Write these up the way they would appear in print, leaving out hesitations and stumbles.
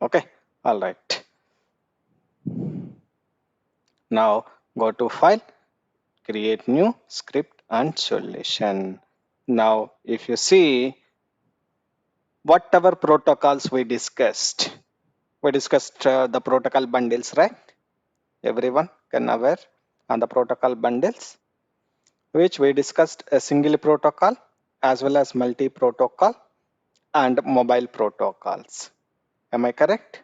Okay, all right. Now go to file, create new script and solution. Now if you see whatever protocols we discussed the protocol bundles, right? Everyone can aware on the protocol bundles, which we discussed a single protocol as well as multi protocol and mobile protocols. Am I correct?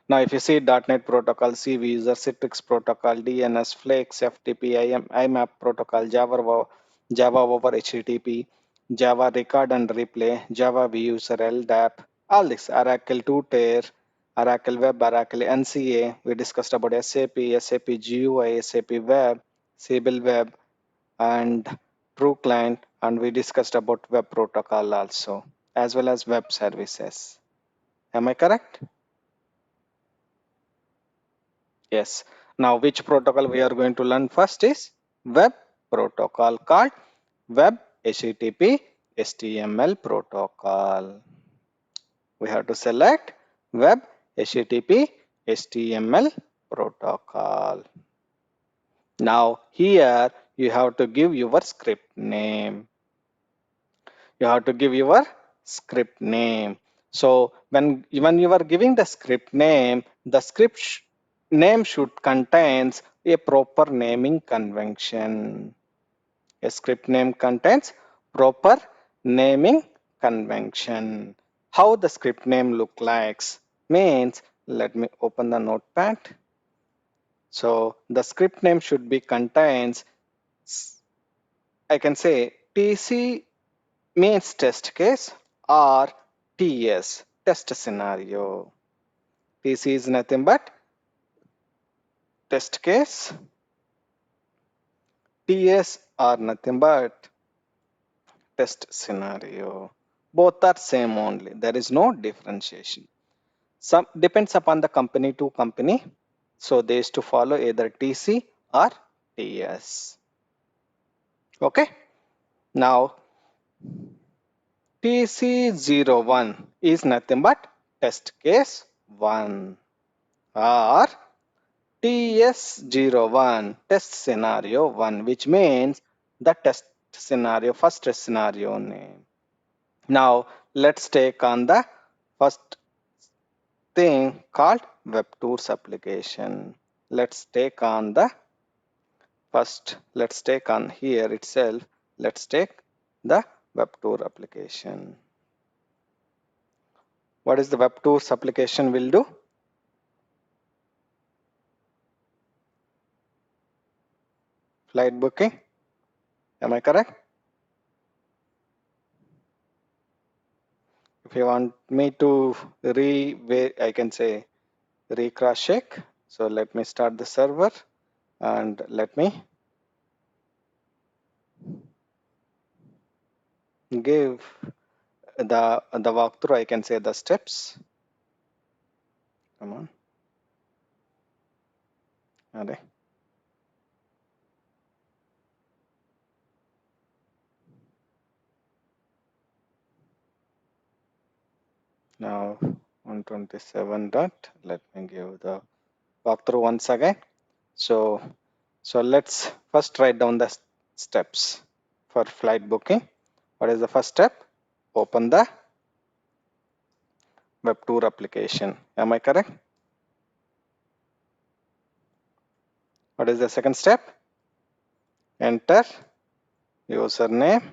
Now, if you see .NET protocol, CV user, Citrix protocol, DNS, Flakes, FTP, IMAP protocol, Java over HTTP, Java record and replay, Java viewer, LDAP, all this, Oracle 2-tier, Oracle Web, Oracle NCA. We discussed about SAP, SAP GUI, SAP Web, Siebel Web, and True Client, and we discussed about web protocol also, as well as web services. Am I correct? Yes. Now, which protocol we are going to learn first is web protocol called web HTTP HTML protocol. We have to select web HTTP HTML protocol. Now, here you have to give your script name. You have to give your script name. So when you are giving the script name, the script name should contains a proper naming convention. A script name contains proper naming convention. How the script name look likes means, let me open the notepad. So the script name should be contains, I can say TC means test case or TS test scenario. TC is nothing but test case. TS are nothing but test scenario. Both are same only. There is no differentiation. Some depends upon the company to company. So they used to follow either TC or TS. Okay. Now TC01 is nothing but test case 1 or TS01 test scenario 1, which means the test scenario, first test scenario name. Now let's take on the first thing called WebTours application. Let's take on the first, let's take on here itself, let's take the WebTour application. What is the WebTours application will do? Flight booking. Am I correct? If you want me to I can say re-cross check. So let me start the server and let me give the walkthrough. I can say the steps. Come on. Are now 127 dot. Let me give the walkthrough once again. So let's first write down the steps for flight booking. What is the first step? Open the WebTour application. Am I correct? What is the second step? Enter username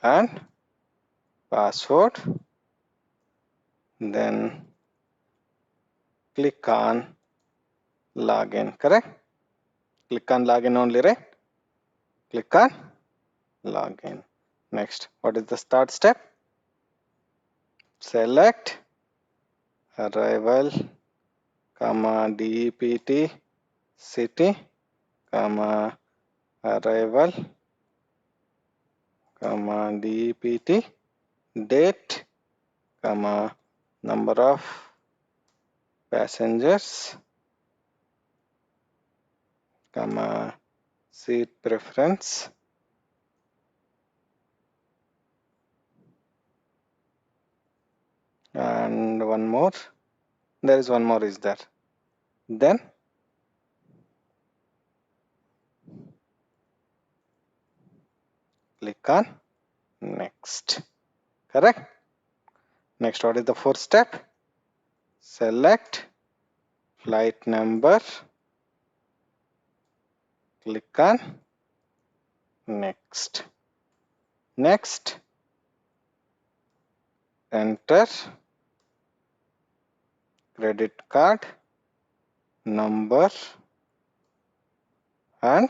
and password. Then click on login. Correct? Click on login only, right? Click on login. Next, what is the start step? Select arrival, DEPT, city, arrival, DEPT, date, number of passengers, seat preference, and one more. There is one more is there. Then click on next. Correct. Next, what is the fourth step? Select flight number. Click on next. Next, enter credit card number and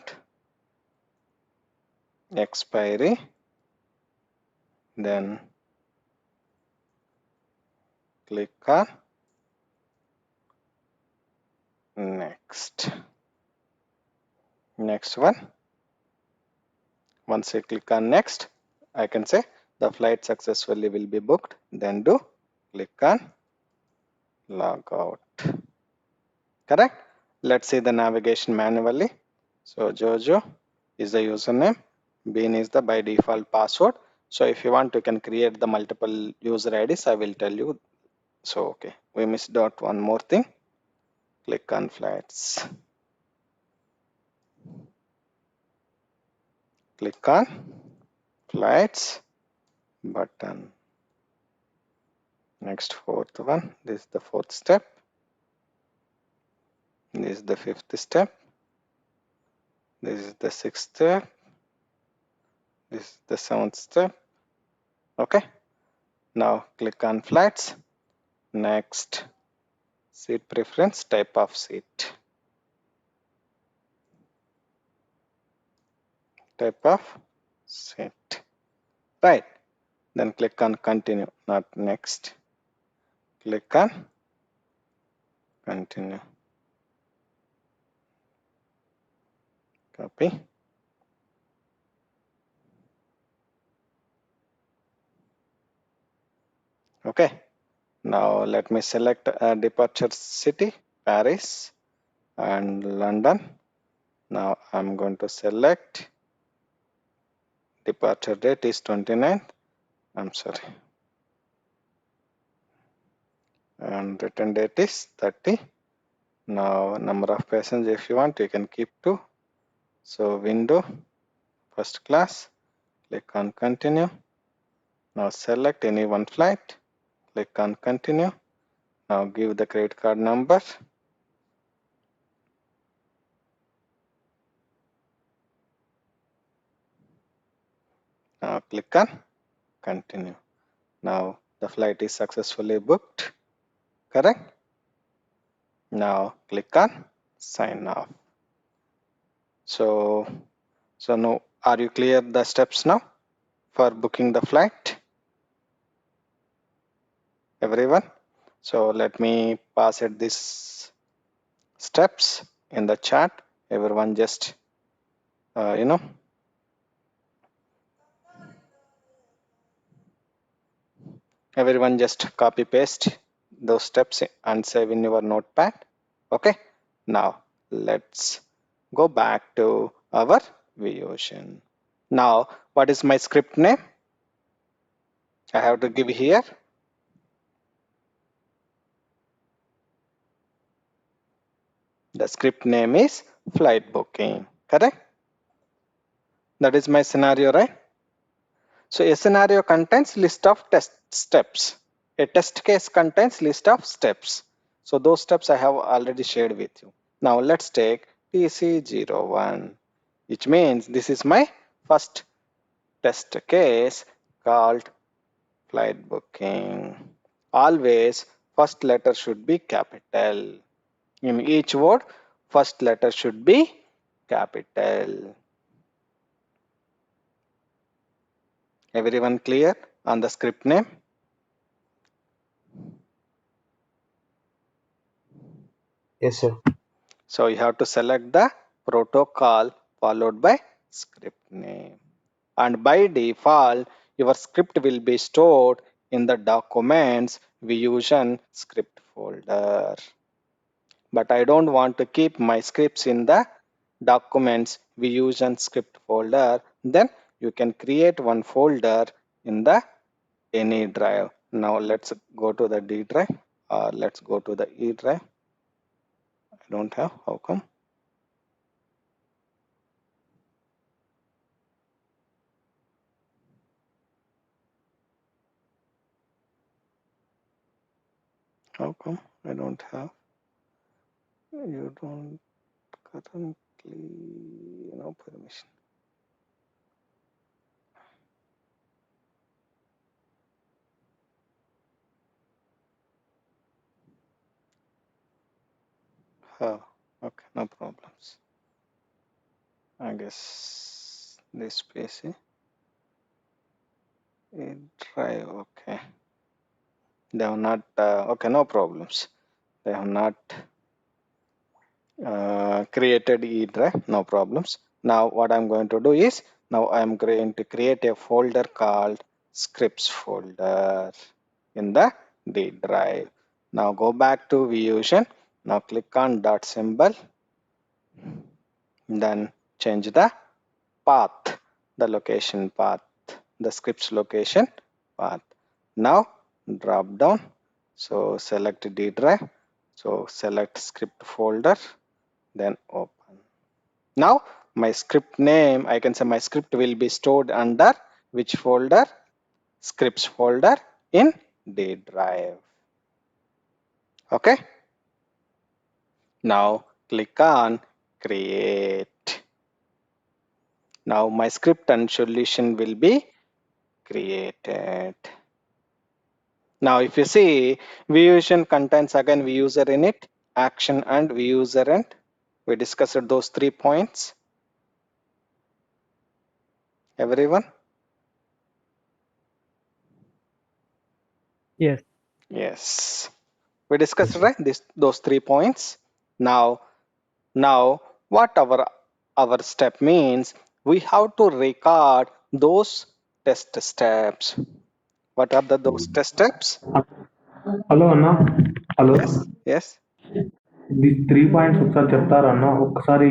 expiry. Then click on next. Next one. Once I click on next, I can say the flight successfully will be booked. Then do click on log out. Correct. Let's see the navigation manually. So Jojo is the username, Bean is the by default password. So if you want, you can create the multiple user IDs. I will tell you. So okay, we missed out one more thing. Click on flights. Click on flights button. Next, fourth one. This is the fourth step. This is the fifth step. This is the sixth step. This is the seventh step. Okay. Now click on flights. Next, seat preference, type of seat. Type of seat. Right. Then click on continue, not next. Click on continue. Copy. Okay. Now let me select a departure city, Paris and London. Now I'm going to select departure date is 29th. I'm sorry. And return date is 30. Now number of passengers, if you want, you can keep 2. So window, first class, click on continue. Now select any one flight, click on continue. Now give the credit card number. Now click on continue. Now the flight is successfully booked. Correct? Now click on sign off. So now are you clear the steps now for booking the flight? Everyone? So let me pass it these steps in the chat. Everyone just everyone just copy paste those steps and save in your notepad. Okay, now let's go back to our VOcean. Now what is my script name? I have to give here. The script name is flight booking. Correct? That is my scenario, right? So a scenario contains list of test steps. A test case contains list of steps. So those steps I have already shared with you. Now let's take TC01, which means this is my first test case called flight booking. Always first letter should be capital. In each word, first letter should be capital. Everyone clear on the script name? Yes, sir. So you have to select the protocol followed by script name. And by default, your script will be stored in the documents VUsion script folder. But I don't want to keep my scripts in the documents VUsion script folder. Then you can create one folder in the any drive. Now let's go to the D drive, or let's go to the E drive. I don't have, how come? How come I don't have? You don't currently, no permission. Oh, okay, no problems. I guess this PC, E drive, okay. They have not, okay, no problems. They have not created E drive, no problems. Now what I'm going to do is, now I'm going to create a folder called scripts folder in the D drive. Now go back to Vusion. Now click on dot symbol, then change the path, the location path, the scripts location path. Now drop down, so select D drive, so select script folder, then open. Now my script name, I can say my script will be stored under which folder? Scripts folder in D drive. Okay. Now click on create. Now my script and solution will be created. Now if you see, Vusion contains again Vuser init, action and Vuser end. We discussed those 3 points. Everyone? Yes. Yes. We discussed, right, those 3 points. Now what our step means, we have to record those test steps. What are those test steps? Hello అన్న hello Yes. The 3 points ఒకసారి చెప్తారా అన్న ఒక్కసారి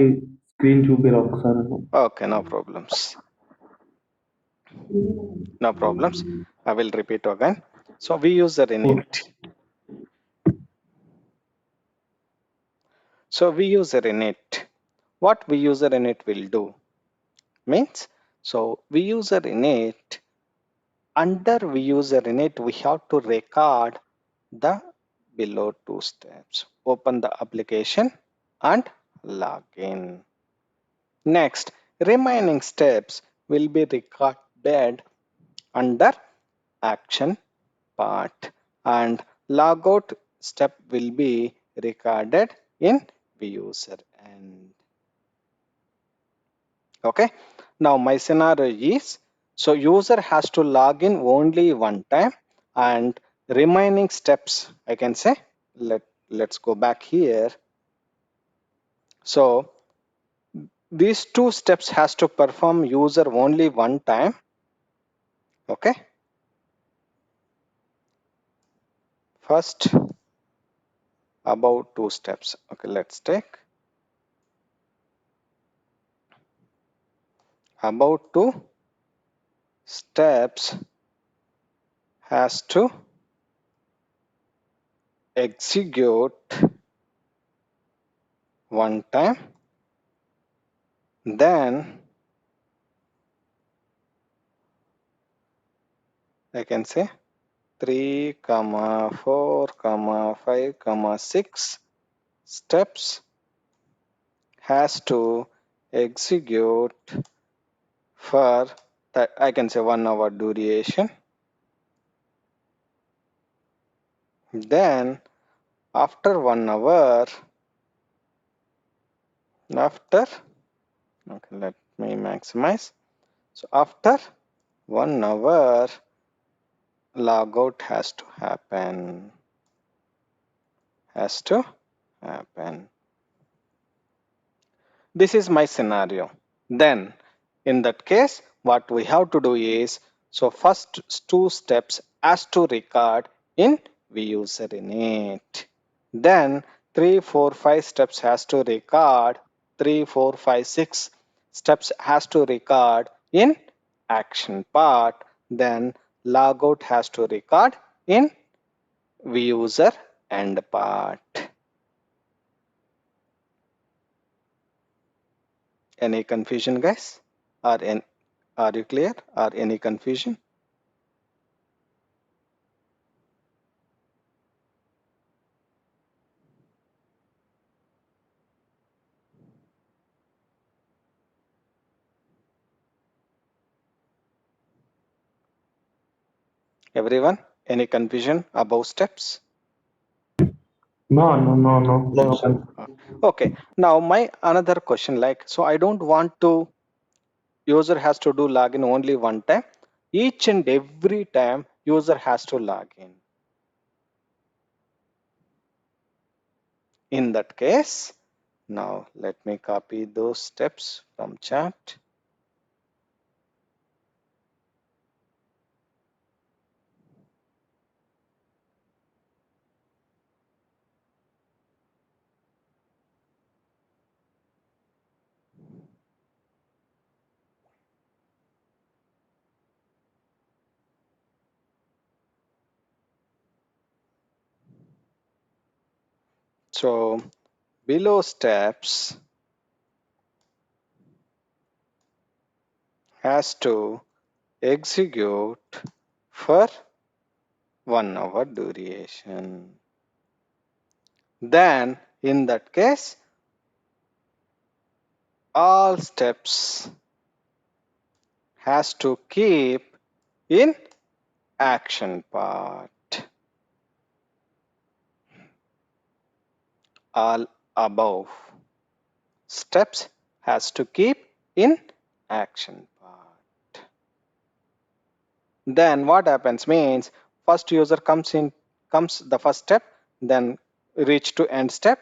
screen చూపిరా ఒక్కసారి Okay, no problems. No problems. I will repeat again. So Vuser init. So Vuser init. What Vuser init will do means, so Vuser init, under Vuser init we have to record the below 2 steps. Open the application and log in. Next, remaining steps will be recorded under action part, and logout step will be recorded in Vuser end. Okay, now my scenario is, so user has to log in only one time, and remaining steps, I can say, let's go back here. So these 2 steps has to perform user only one time. Okay, first about 2 steps. Okay, let's take about 2 steps has to execute one time, then I can say 3, 4, 5, 6 steps has to execute for that, I can say 1 hour duration. Then after 1 hour, okay, let me maximize. So after 1 hour, logout has to happen. This is my scenario. Then in that case, what we have to do is, so first 2 steps has to record in Vuser init. Then 3, 4, 5 steps has to record. 3, 4, 5, 6 steps has to record in action part. Then logout has to record in user end part. Any confusion, guys? Are you clear? Or any confusion? Everyone, any confusion above steps? No, So, sir. okay. Now my another question, like, so I don't want to user has to do login only one time. Each and every time user has to log in. In that case, now let me copy those steps from chat. So below steps has to execute for 1 hour duration. Then in that case, all steps has to keep in action part. All above steps has to keep in action part. Then what happens means first user comes the first step, then reach to end step.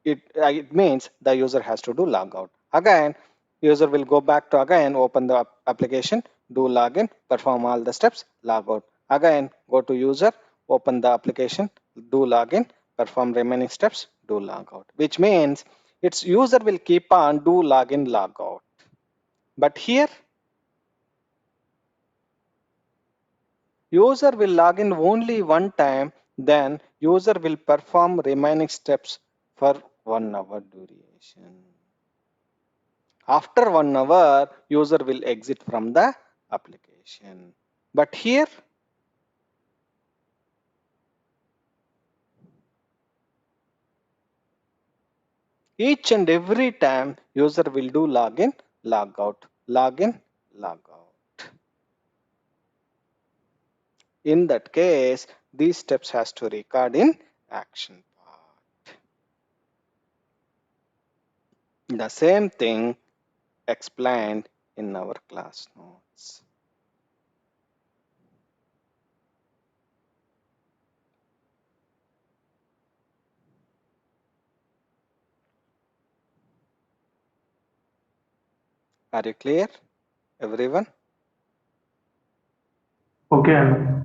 It means the user has to do logout. Again, user will go back to again open the application, do login, perform all the steps, logout. Again, go to user, open the application, do login, perform remaining steps, do logout. Which means its user will keep on do login, logout. But here user will log in only one time, then user will perform remaining steps for 1 hour duration. After 1 hour, user will exit from the application. But here, each and every time user will do login, logout, login, logout. In that case, these steps has to record in action part. The same thing explained in our class notes. Are you clear, everyone? Okay, Anna.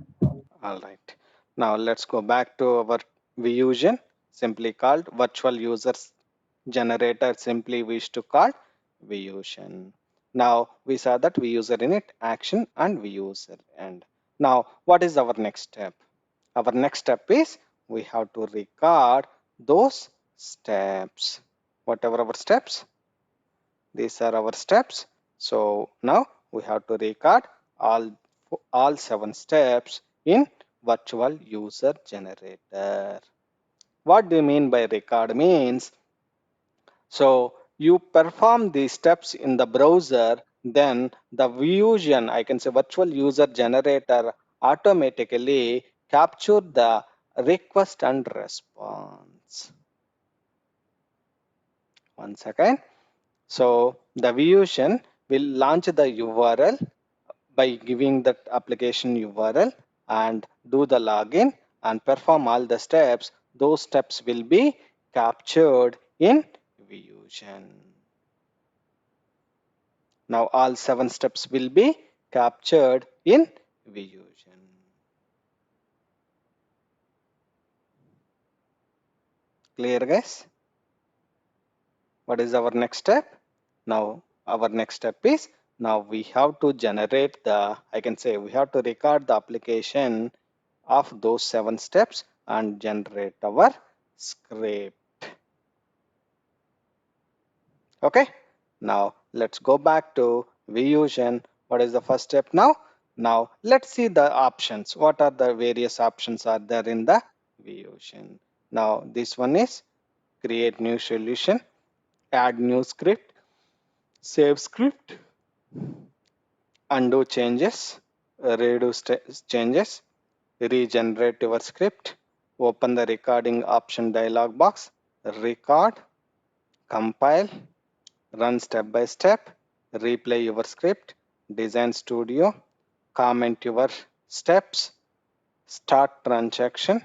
All right. Now let's go back to our Vusion, simply called virtual users generator, simply we used to call Vusion. Now we saw that Vuser init, action, and Vuser end. Now what is our next step? Our next step is we have to record those steps. Whatever our steps, these are our steps. So now we have to record all 7 steps in virtual user generator. What do you mean by record means? So you perform these steps in the browser, then the Vusion, I can say virtual user generator, automatically capture the request and response. One second. So the Vusion will launch the URL by giving that application URL and do the login and perform all the steps. Those steps will be captured in Vusion. Now all 7 steps will be captured in Vusion. Clear, guys? What is our next step? Now our next step is, now we have to generate the, I can say we have to record the application of those 7 steps and generate our script. Okay, now let's go back to Vusion. What is the first step now? Now let's see the options. What are the various options are there in the Vusion? Now this one is create new solution, add new script, save script, undo changes, redo changes, regenerate your script, open the recording option dialog box, record, compile, run step by step, replay your script, design studio, comment your steps, start transaction,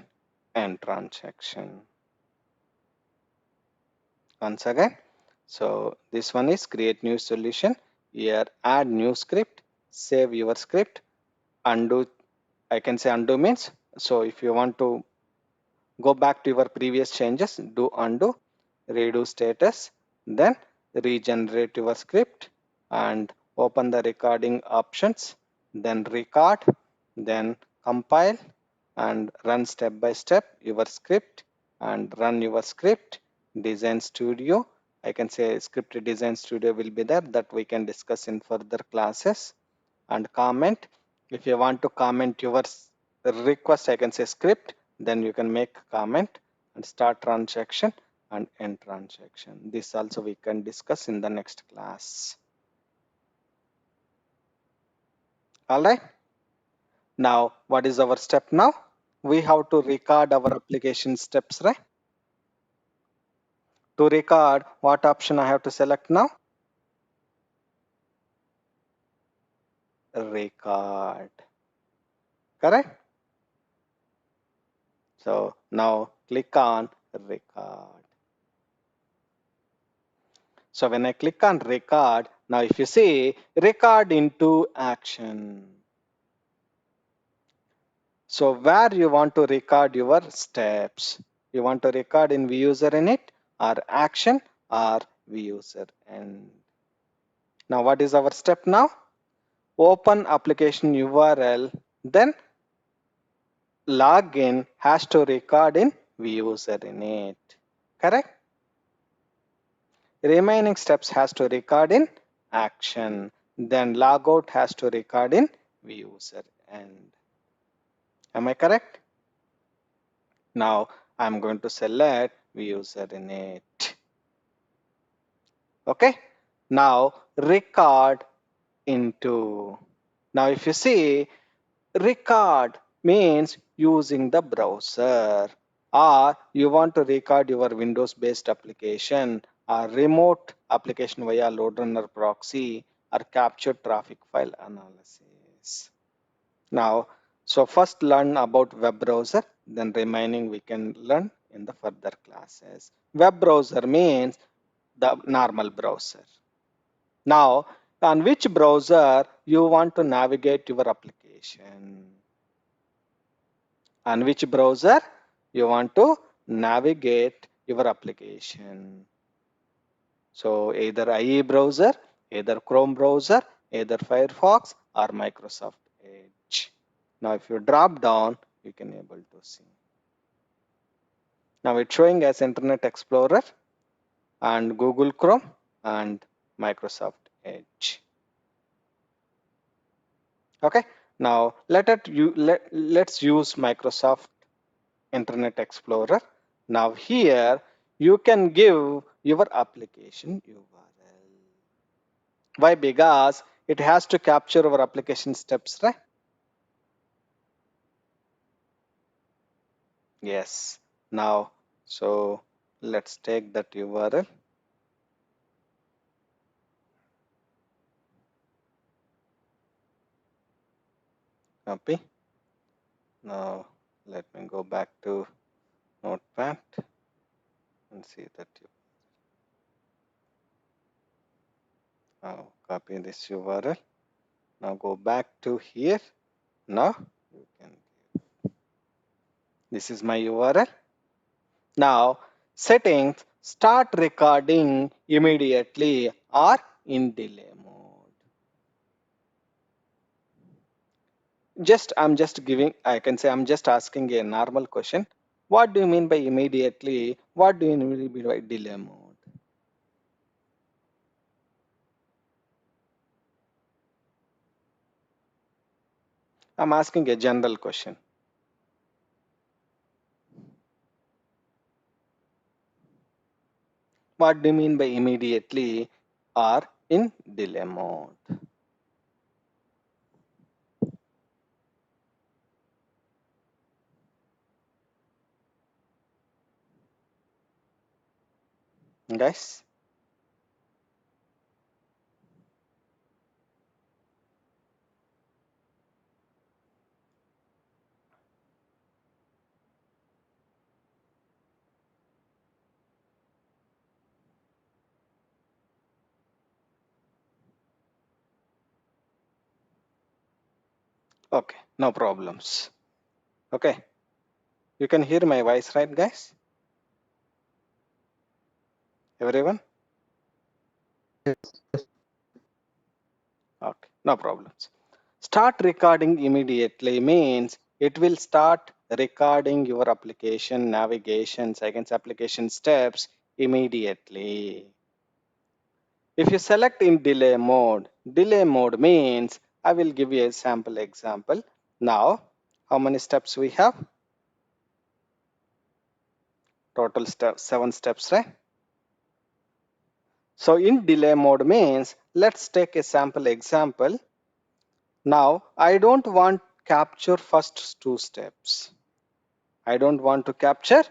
end transaction. Once again, so this one is create new solution. Here add new script, save your script, undo. I can say undo means, so if you want to go back to your previous changes, do undo, redo status, then regenerate your script and open the recording options, then record, then compile and run step by step your script and run your script. Design studio, I can say script design studio will be there, that we can discuss in further classes. And comment, if you want to comment your request, I can say script, then you can make comment and start transaction and end transaction. This also we can discuss in the next class. All right, now what is our step now? We have to record our application steps, right? To record, what option I have to select now? Record, correct? So now click on record. So when I click on record, now if you see record into action. So where you want to record your steps? You want to record in VUser init or action or VUser end. Now what is our step now? Open application URL, then login has to record in VUser init. Correct? Remaining steps has to record in action, then logout has to record in VUser end. Am I correct? Now I'm going to select VUser init. Okay, now record into. Now if you see, record means using the browser, or you want to record your Windows based application or remote application via load runner proxy or capture traffic file analysis. Now, so first learn about web browser, then remaining we can learn in the further classes. Web browser means the normal browser. Now, on which browser you want to navigate your application? On which browser you want to navigate your application? So either IE browser, either Chrome browser, either Firefox or Microsoft Edge. Now if you drop down, you can able to see. Now it's showing as Internet Explorer and Google Chrome and Microsoft Edge. Okay, now let's use Microsoft Internet Explorer. Now here you can give your application URL. Why? Because it has to capture our application steps, right? Yes. Now, so let's take that URL. Copy. Now let me go back to Notepad and see that. Now copy this URL. Now go back to here. Now you can. This is my URL. Now settings, start recording immediately or in delay mode. I'm just giving, I can say I'm just asking a normal question. What do you mean by immediately? What do you mean by delay mode? I'm asking a general question. What do you mean by immediately or in delay mode? Guys, okay, no problems. Okay, you can hear my voice, right, guys? Everyone? Okay, no problems. Start recording immediately means it will start recording your application navigation seconds application steps immediately. If you select in delay mode means I will give you a sample example. Now, how many steps we have? Total steps, 7 steps, right? So in delay mode means let's take a sample example. Now, I don't want capture first 2 steps. I don't want to capture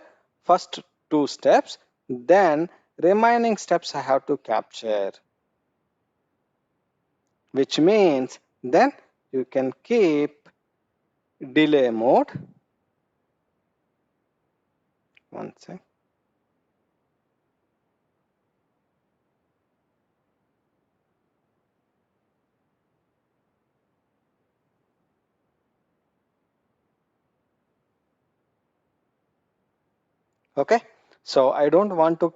first 2 steps. Then remaining steps I have to capture, which means then you can keep delay mode. One sec. Okay. So I don't want to.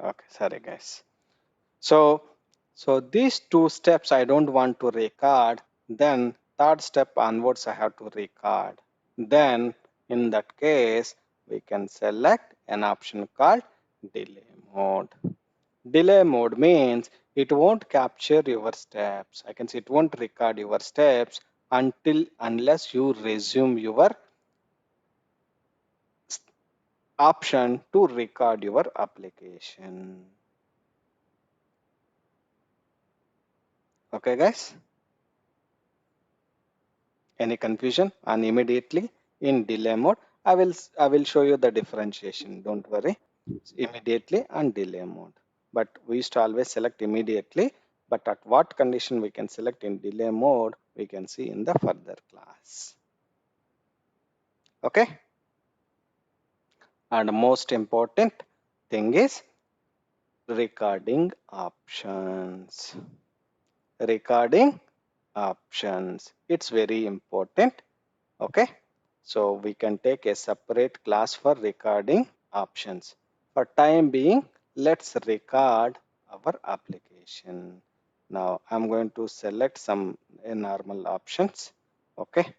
Okay, sorry guys. So, so these 2 steps I don't want to record. Then third step onwards I have to record. Then in that case, we can select an option called delay mode. Delay mode means it won't capture your steps. I can say it won't record your steps unless you resume your option to record your application. Okay, guys? Any confusion? And immediately in delay mode, I will show you the differentiation. Don't worry. Immediately and delay mode. But we used to always select immediately. But at what condition we can select in delay mode, we can see in the further class. Okay. And most important thing is recording options. Recording options. It's very important. Okay. So we can take a separate class for recording options. For time being, let's record our application. Now I'm going to select some normal options. Okay.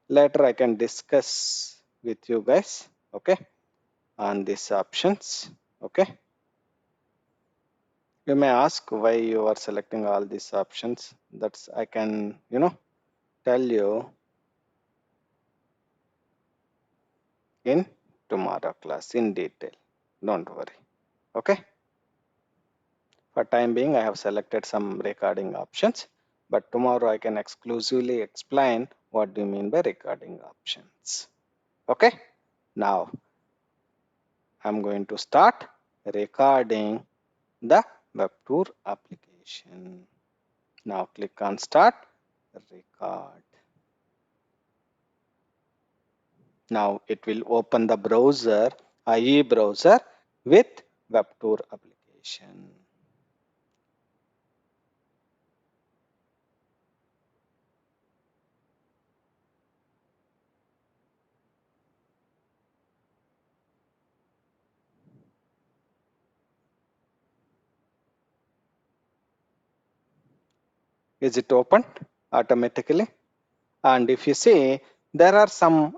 Later I can discuss with you guys. Okay. On these options. Okay. You may ask why you are selecting all these options. That's I can, tell you in tomorrow class in detail. Don't worry. Okay. For time being, I have selected some recording options, but tomorrow I can exclusively explain what do you mean by recording options. Okay. Now I'm going to start recording the WebTour application. Now click on start record. Now it will open the browser, IE browser with WebTour application. Is it opened automatically? And if you see, there are some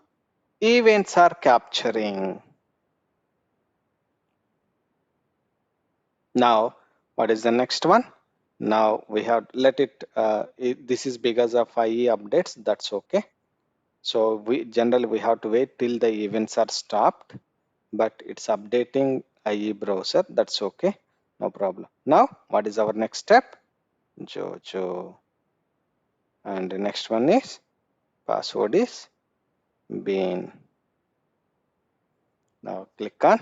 events are capturing. Now, what is the next one? Now we have let it, this is because of IE updates, that's okay. So we generally we have to wait till the events are stopped, but it's updating IE browser, that's okay, no problem. Now, what is our next step? Jojo. And the next one is password is Bean. Now click on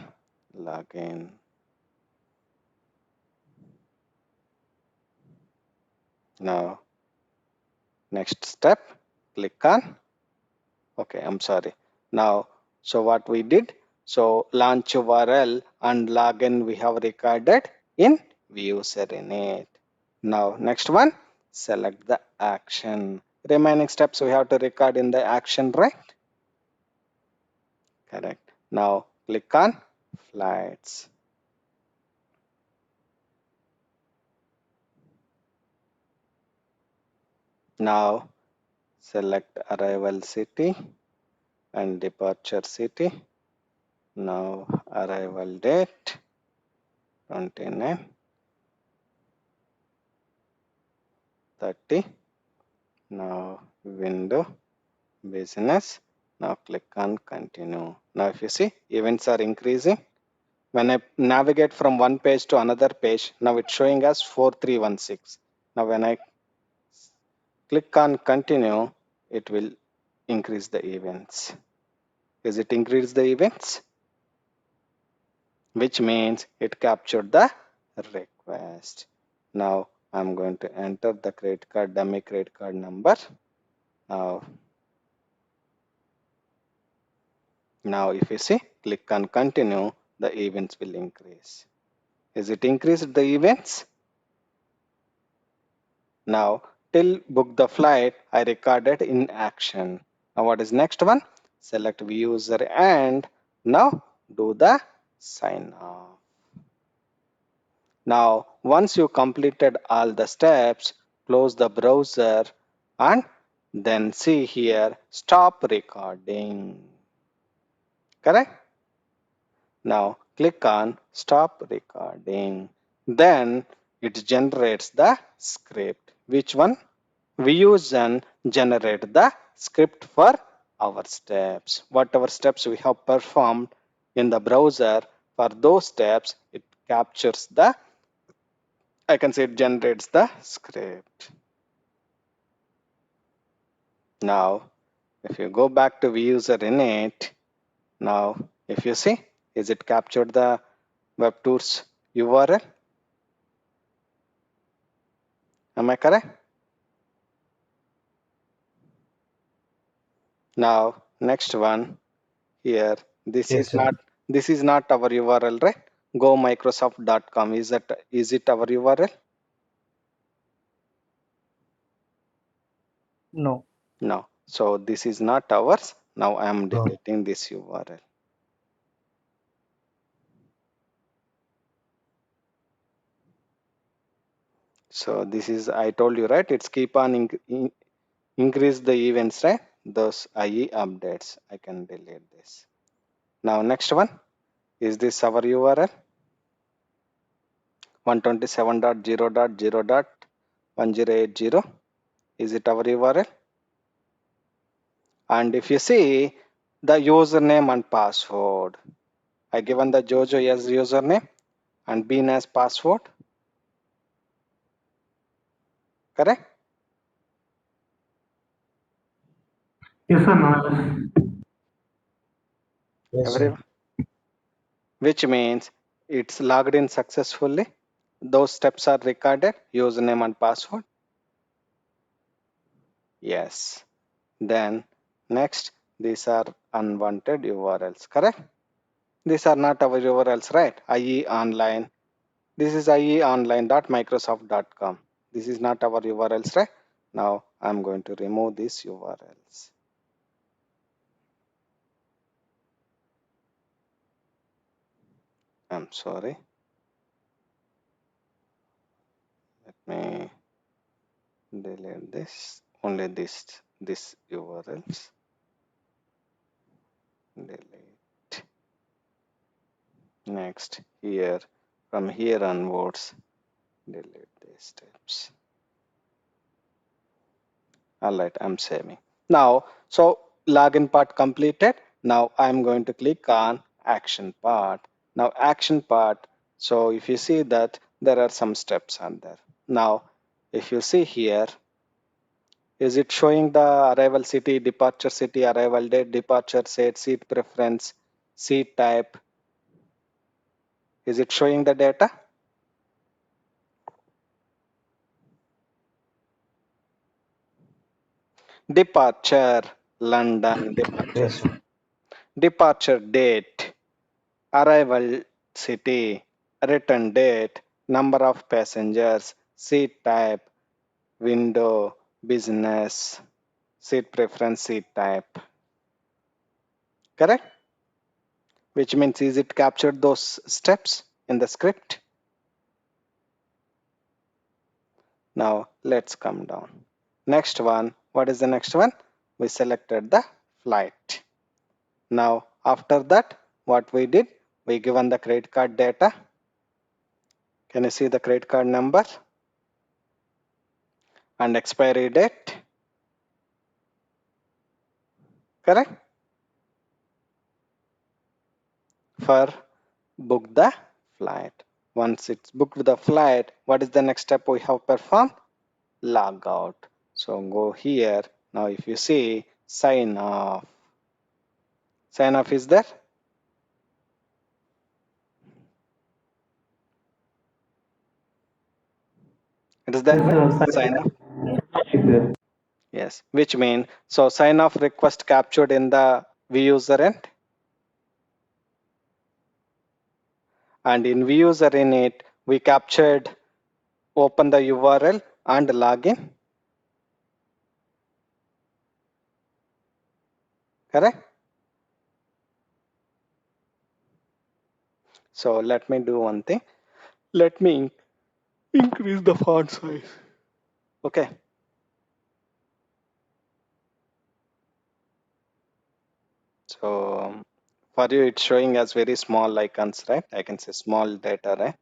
login. Now next step, click on, okay, I'm sorry. Now, so what we did, so launch URL and login we have recorded in ViewSerenade. Now next one, select the action. Remaining steps we have to record in the action, right? Correct. Now click on flights. Now select arrival city and departure city. Now arrival date 29 30. Now window business. Now click on continue. Now if you see, events are increasing. When I navigate from one page to another page, now it's showing us 4316. Now when I click on continue, it will increase the events. Is it increase the events? Which means it captured the request. Now I'm going to enter the credit card, dummy credit card number. Now if you see, click on continue, the events will increase. Is it increased the events? Now till book the flight, I recorded in action. Now what is next one? Select view user and now do the sign off. Now once you completed all the steps, close the browser and then see here stop recording. Correct? Now click on stop recording. Then it generates the script. Which one? We use and generate the script for our steps. Whatever steps we have performed in the browser, for those steps, it captures the, I can say it generates the script. Now, if you go back to ViewUserInit, now if you see, is it captured the WebTours URL? Am I correct? Now, next one here. This Yes, is sir. not our URL, right? GoMicrosoft.com. Is it our URL? No. No. So this is not ours. Now I am No. deleting this URL. So this is, I told you, right? It's keep on increase the events, right? Those IE updates. I can delete this. Now next one. Is this our URL? 127.0.0.1080. Is it our URL? And if you see the username and password, I given the Jojo as username and Bean as password. Correct? Yes, sir. No. Yes, sir. Which means it's logged in successfully. Those steps are recorded, username and password. Yes. Then next, these are unwanted URLs, correct? These are not our URLs, right? IE online. This is ieonline.microsoft.com. This is not our URLs, right? Now I'm going to remove these URLs. I'm sorry. Let me delete this. Only this URLs. Delete. Next, here, from here onwards, delete these steps. All right, I'm saving. Now, so login part completed. Now I'm going to click on action part. Now action part. So if you see that there are some steps on there. Now, if you see here, is it showing the arrival city, departure city, arrival date, departure set, seat preference, seat type? Is it showing the data? Departure, London, Yes. departure date, arrival city, return date, number of passengers, seat type, window, business, seat preference, seat type. Correct? Which means is it captured those steps in the script? Now let's come down. Next one, what is the next one? We selected the flight. Now after that, what we did, we given the credit card data. Can you see the credit card number and expiry date? Correct? For book the flight. Once it's booked the flight, what is the next step we have performed? Log out. So go here. Now if you see, sign off. Sign off is there? It is there, Yes, right? sir. Sign off. Is there. Yes. Which means, so sign off request captured in the view user end. And in view user init, we captured open the URL and login. Correct? So let me do one thing. Let me increase the font size. Okay. So for you, it's showing as very small icons, right? I can say small data, right?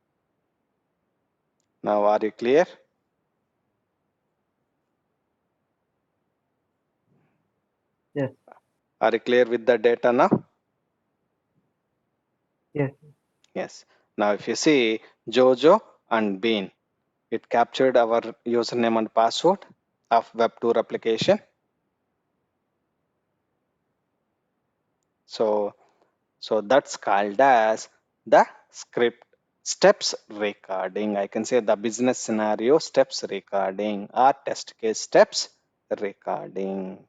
Now, are you clear? Yes, Are you clear with the data now? yes, Yes. Now, if you see Jojo and Bean, it captured our username and password of web tour application. So that's called as the script steps recording. I can say the business scenario steps recording or test case steps recording.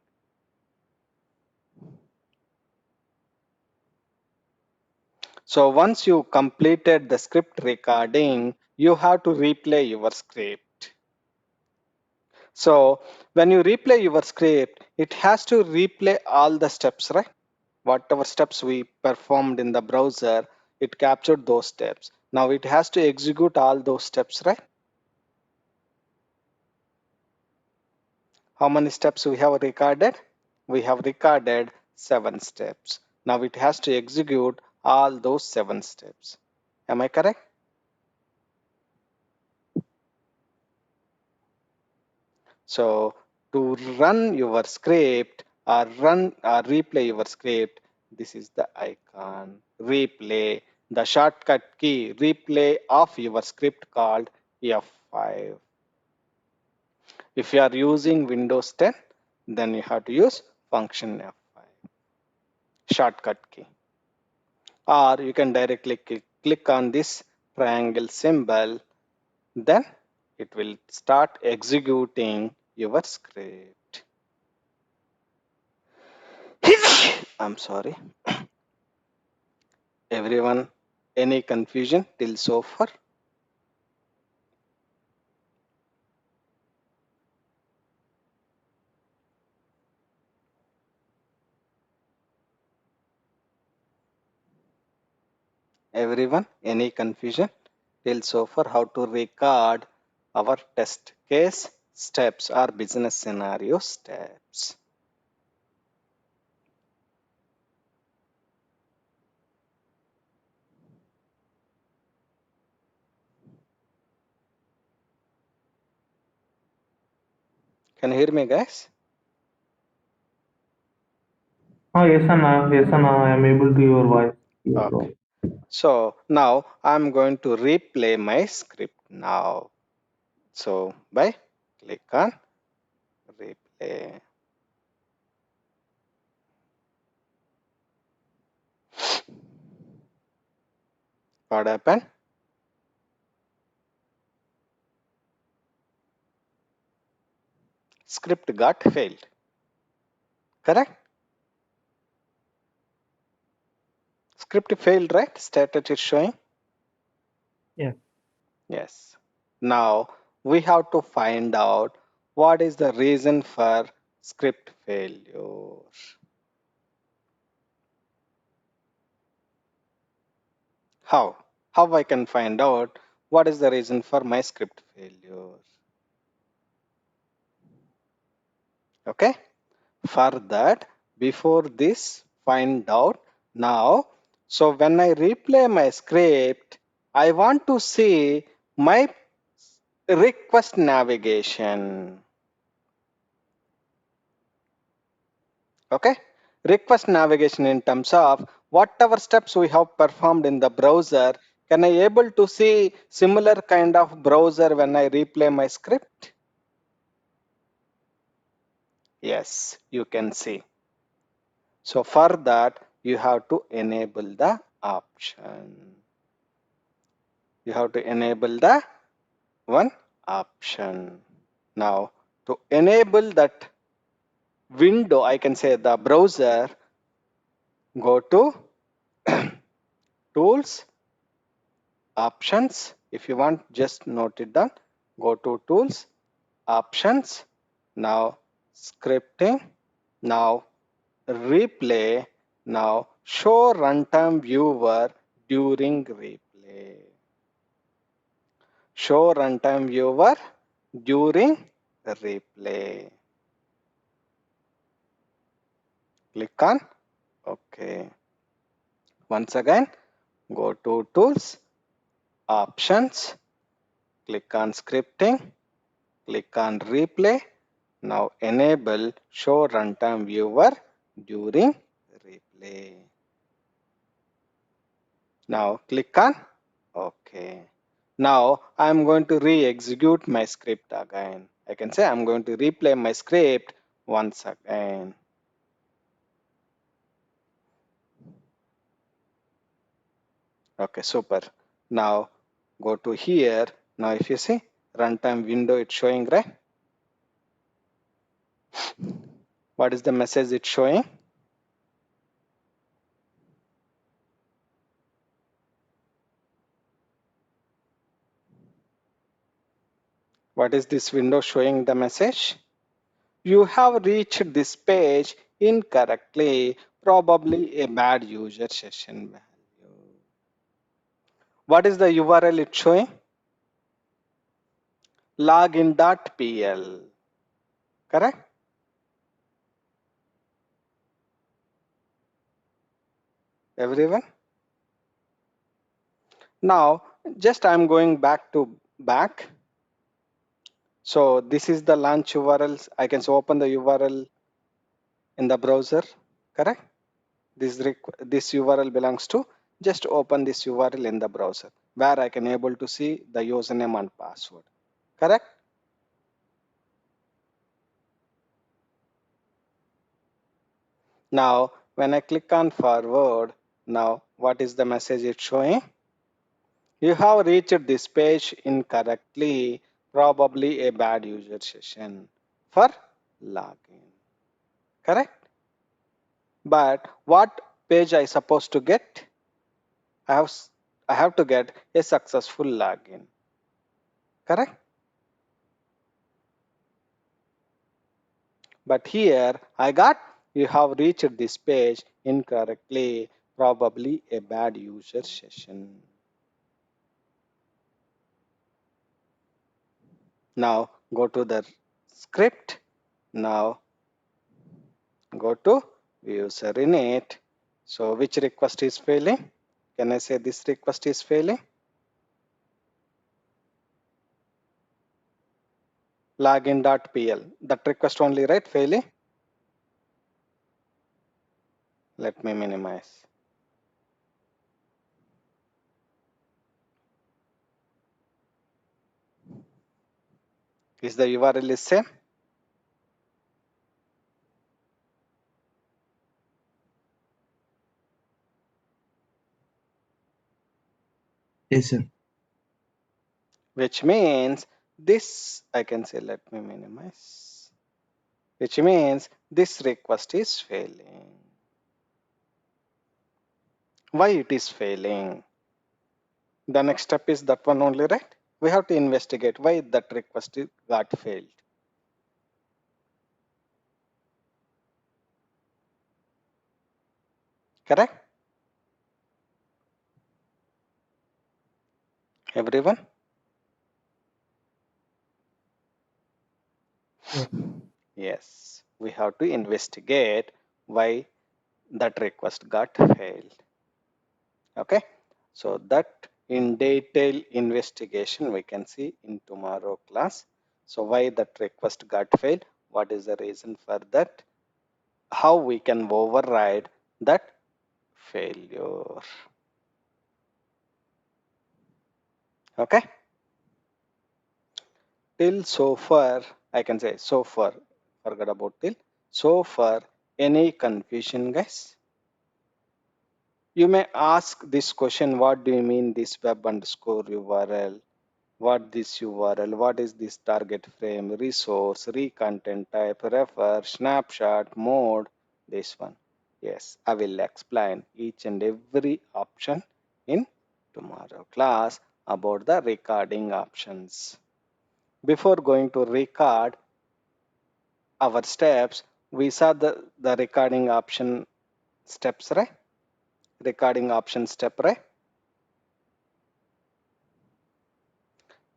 So once you completed the script recording, you have to replay your script. So when you replay your script, it has to replay all the steps, right? Whatever steps we performed in the browser, it captured those steps. Now it has to execute all those steps, right? How many steps we have recorded? We have recorded 7 steps. Now it has to execute all those 7 steps. Am I correct? So to run your script or run or replay your script, this is the icon. Replay, the shortcut key, replay of your script called F5. If you are using Windows 10, then you have to use function F5, shortcut key. Or you can directly click on this triangle symbol, then it will start executing your script. I'm sorry. Everyone, any confusion till so far? Everyone, any confusion till so far how to record our test case steps or business scenario steps? Can you hear me, guys? Yes, Anna. Yes, Anna. I am able to your voice. Okay. So now I'm going to replay my script now. So by click on replay. What happened? Script got failed. Correct? Script failed, right? Status is showing. Yes. Yes. Now we have to find out what is the reason for script failure. How? How I can find out what is the reason for my script failure? Okay. For that, before this, find out now. So when I replay my script, I want to see my request navigation. Okay, request navigation in terms of whatever steps we have performed in the browser, can I able to see similar kind of browser when I replay my script? Yes, you can see. So for that, you have to enable the option. You have to enable the one option. Now to enable that window, I can say the browser, go to tools, options. If you want, just note it down. Go to tools, options, now scripting, now replay, now show runtime viewer during replay. Show runtime viewer during replay. Click on OK. Once again, go to tools, options, click on scripting, click on replay. Now enable show runtime viewer during replay. Now click on OK. Now I'm going to re-execute my script again. I can say I'm going to replay my script once again. Okay, super. Now go to here. Now if you see runtime window, it's showing, right? What is the message it's showing? What is this window showing the message? You have reached this page incorrectly, probably a bad user session value. What is the URL it's showing? Login.pl. Correct? Everyone? Now, just I'm going back to back. So this is the launch URL. I can open the URL in the browser. Correct? This URL belongs to, just open this URL in the browser where I can able to see the username and password. Correct? Now, when I click on forward, now what is the message it's showing? You have reached this page incorrectly, probably a bad user session for login. Correct? But what page I supposed to get? I have to get a successful login. Correct? But here I got you have reached this page incorrectly, probably a bad user session. Now go to the script. Now go to user init. So which request is failing? Can I say this request is failing? Login.pl. That request only, right? Failing. Let me minimize. Is the URL is same? Yes, sir. Which means this, I can say, let me minimize. Which means this request is failing. Why it is failing? The next step is that one only, right? We have to investigate why that request got failed. Correct? Everyone? Yes. Yes. We have to investigate why that request got failed. Okay? So that in detail investigation we can see in tomorrow class. So why that request got failed? What is the reason for that? How we can override that failure. Okay? Till so far, I can say so far, forget about till. So far, any confusion, guys? You may ask this question, what do you mean this web underscore URL? What this URL? What is this target frame, resource, content type, refer, snapshot, mode, this one. Yes, I will explain each and every option in tomorrow class about the recording options. Before going to record our steps, we saw the recording option steps, right? Recording option step, right?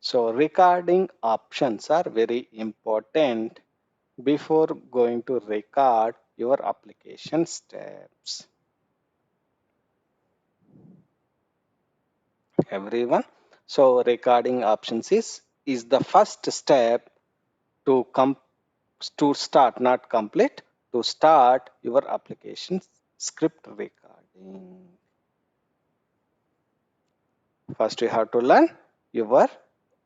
So recording options are very important before going to record your application steps. Everyone. So recording options is the first step to start, not complete, to start your application script recording. First you have to learn your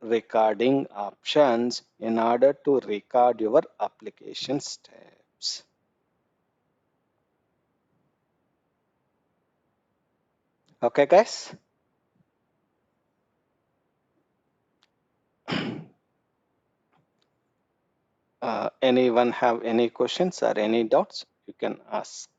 recording options in order to record your application steps. Okay, guys? Anyone have any questions or any doubts? You can ask.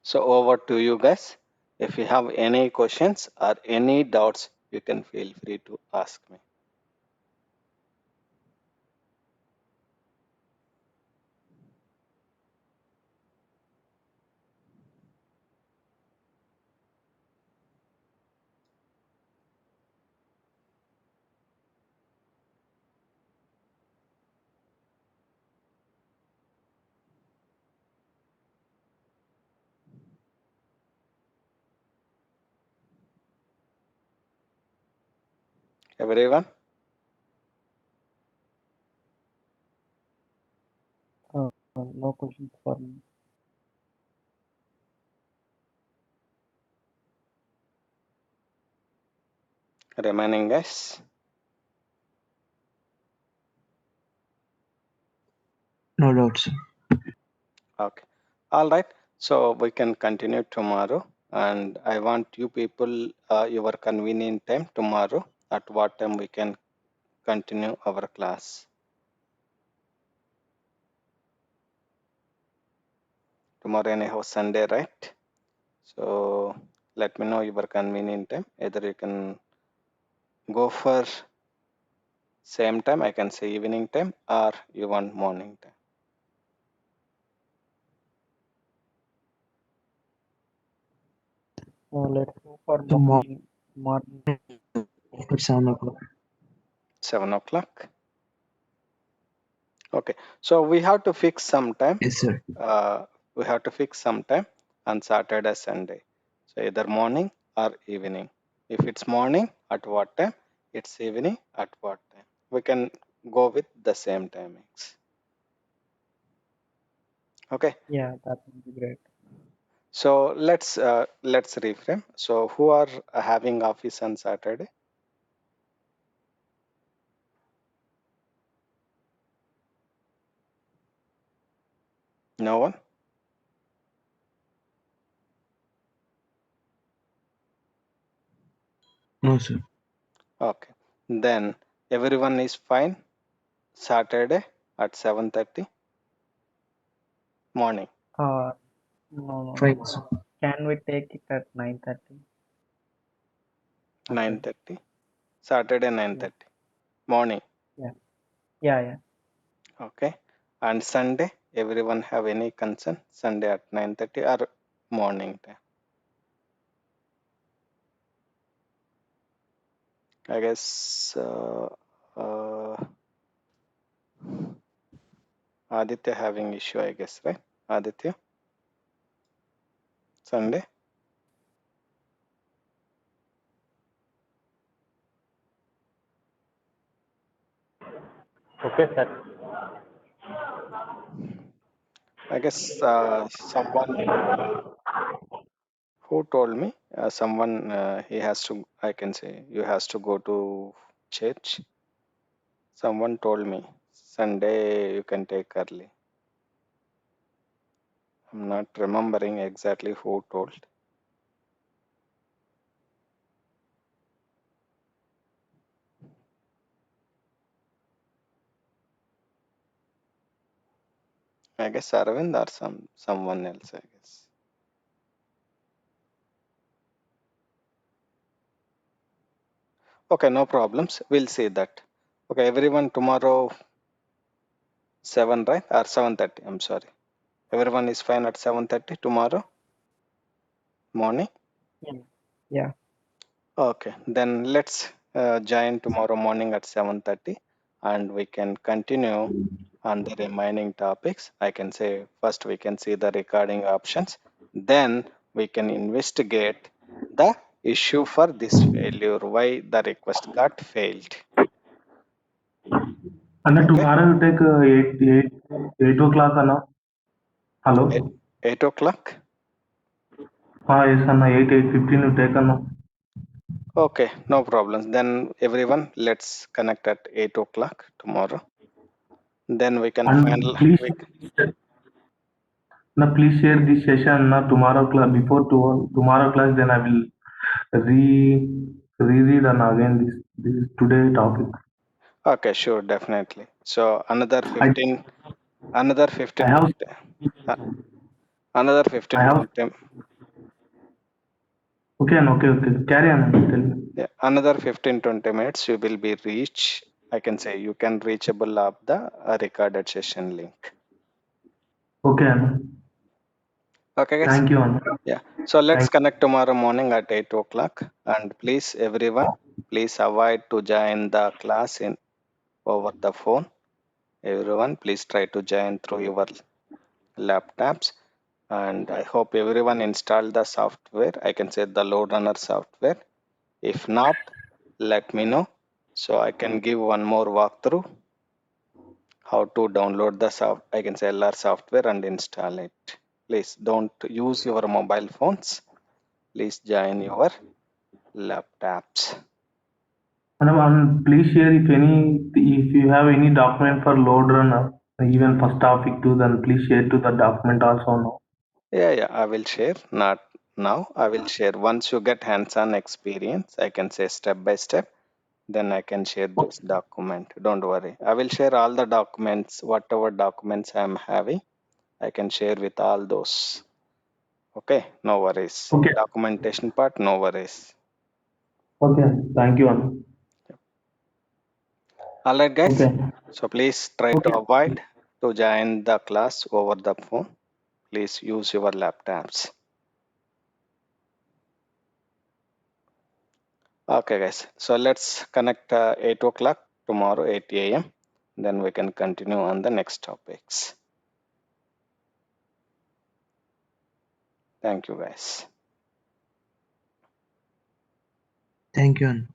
So over to you guys. If you have any questions or any doubts, you can feel free to ask me. Everyone? No questions for me. Remaining guys? No doubts. Okay. All right. So we can continue tomorrow, and I want you people your convenient time tomorrow. At what time we can continue our class? Tomorrow anyhow Sunday, right? So let me know your convenient time. Either you can go for same time, I can say evening time, or you want morning time. Let's go for Tomorrow. morning. After 7 o'clock. 7 o'clock. Okay, so we have to fix some time. Yes, sir. We have to fix some time on Saturday, Sunday. So either morning or evening. If it's morning, at what time? It's evening, at what time? We can go with the same timings. Okay. Yeah, that would be great. So let's reframe. So who are having office on Saturday? No one? No, sir. Okay. Then everyone is fine Saturday at 7:30 morning. No. Fine, sir. Can we take it at 9:30? 9:30. Saturday 9:30 morning. Yeah. Okay. And Sunday, everyone have any concern? Sunday at 9:30 or morning time? I guess Aditya having issue, I guess, right? Aditya? Sunday? Okay, sir. I guess someone who told me, someone he has to, I can say, you has to go to church. Someone told me Sunday you can take early. I'm not remembering exactly who told. I guess Arvind or someone else, I guess. Okay, no problems. We'll see that. Okay, everyone tomorrow 7, right? Or 7:30, I'm sorry. Everyone is fine at 7:30 tomorrow morning? Yeah. Okay, then let's join tomorrow morning at 7:30 and we can continue on the remaining topics. I can say first we can see the recording options, then we can investigate the issue for this failure, why the request got failed. Anna, Okay, tomorrow you take 8 o'clock, Anna. Hello? 8 o'clock. Yes, Anna, 8:15 you take, Anna. Okay, no problems. Then everyone, let's connect at 8 o'clock tomorrow. Then we can And please, please share this session tomorrow class before tomorrow class. Then I will reread and again this today topic. Okay, sure, definitely. So another I 15, another I 15, have 20, another I 15, have 20, okay and okay. Carry on. Tell me. yeah, another 15, 20 minutes you will be reach. I can say you can reachable of the recorded session link. Okay, Anna. Okay, guys. Thank you, Anna. Yeah. So let's Thank connect tomorrow morning at 8 o'clock. And please, everyone, please avoid to join the class in over the phone. Everyone, please try to join through your laptops. And I hope everyone installed the software. I can say the load runner software. If not, let me know so I can give one more walkthrough how to download the I can say LR software and install it. Please don't use your mobile phones. Please join your laptops. Anna, and please share if you have any document for load runner, even first topic too. Then please share to the document also. No. Yeah, I will share. Not now. I will share. Once you get hands-on experience, I can say step by step. Then I can share this document. Don't worry. I will share all the documents, whatever documents I'm having. I can share with all those. Okay, no worries. Okay. Documentation part, no worries. Okay. Thank you, Anna. All right, guys. Okay. So please try to Okay. avoid to join the class over the phone. Please use your laptops. Okay, guys. So let's connect 8 o'clock tomorrow, 8 a.m. Then we can continue on the next topics. Thank you, guys. Thank you, Anna.